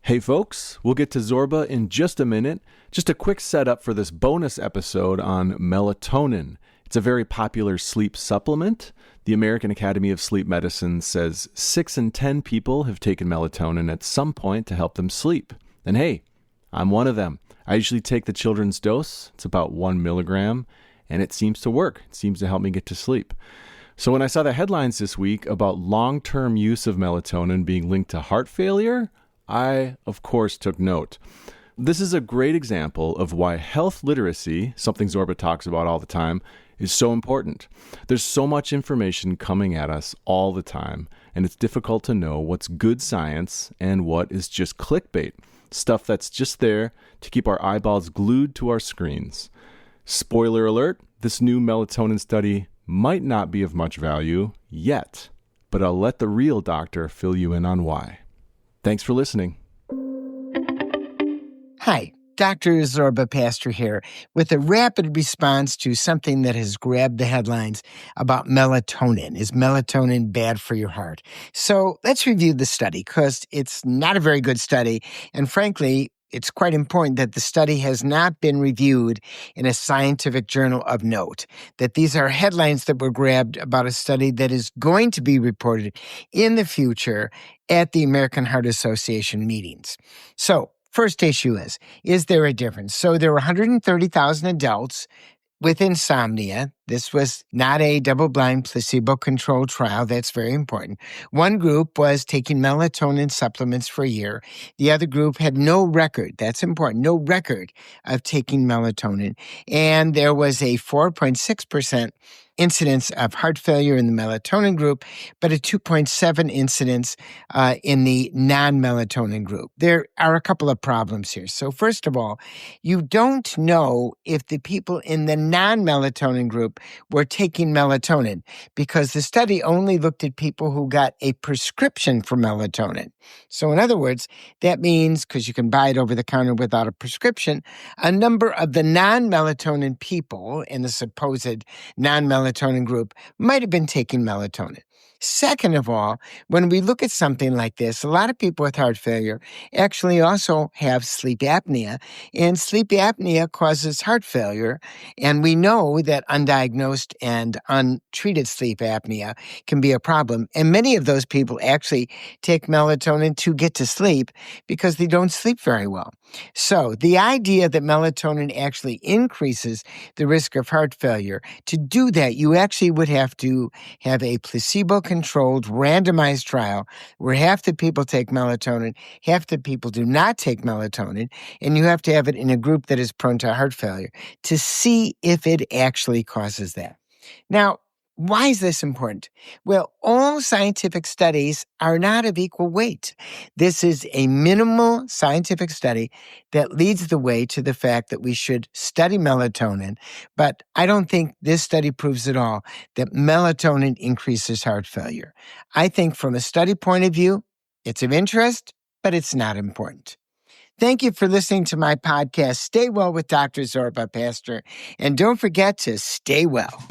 Hey folks, we'll get to Zorba in just a minute. Just a quick setup for this bonus episode on melatonin. It's a very popular sleep supplement. The American Academy of Sleep Medicine says 6 in 10 people have taken melatonin at some point to help them sleep. And hey, I'm one of them. I usually take the children's dose. It's about 1 milligram, and it seems to work. It seems to help me get to sleep. So when I saw the headlines this week about long-term use of melatonin being linked to heart failure, I, of course, took note. This is a great example of why health literacy, something Zorba talks about all the time, is so important. There's so much information coming at us all the time, and it's difficult to know what's good science and what is just clickbait, stuff that's just there to keep our eyeballs glued to our screens. Spoiler alert, this new melatonin study might not be of much value yet, but I'll let the real doctor fill you in on why. Thanks for listening. Hi, Dr. Zorba Paster here with a rapid response to something that has grabbed the headlines about melatonin. Is melatonin bad for your heart? So let's review the study because it's not a very good study. And frankly, it's quite important that the study has not been reviewed in a scientific journal of note, that these are headlines that were grabbed about a study that is going to be reported in the future at the American Heart Association meetings. So, first issue is there a difference? So there were 130,000 adults with insomnia. This was not a double-blind placebo-controlled trial. That's very important. One group was taking melatonin supplements for a year. The other group had no record. That's important. No record of taking melatonin. And there was a 4.6% incidence of heart failure in the melatonin group, but a 2.7 incidence in the non-melatonin group. There are a couple of problems here. So first of all, you don't know if the people in the non-melatonin group were taking melatonin because the study only looked at people who got a prescription for melatonin. So in other words, that means, because you can buy it over the counter without a prescription, a number of the non-melatonin people in the supposed non-melatonin group might have been taking melatonin. Second of all, when we look at something like this, a lot of people with heart failure actually also have sleep apnea, and sleep apnea causes heart failure, and we know that undiagnosed and untreated sleep apnea can be a problem, and many of those people actually take melatonin to get to sleep because they don't sleep very well. So the idea that melatonin actually increases the risk of heart failure, to do that, you actually would have to have a placebo-controlled randomized trial where half the people take melatonin, half the people do not take melatonin, and you have to have it in a group that is prone to heart failure to see if it actually causes that. Now, why is this important? Well, all scientific studies are not of equal weight. This is a minimal scientific study that leads the way to the fact that we should study melatonin, but I don't think this study proves at all that melatonin increases heart failure. I think from a study point of view, it's of interest, but it's not important. Thank you for listening to my podcast, Stay Well with Dr. Zorba Paster, and don't forget to stay well.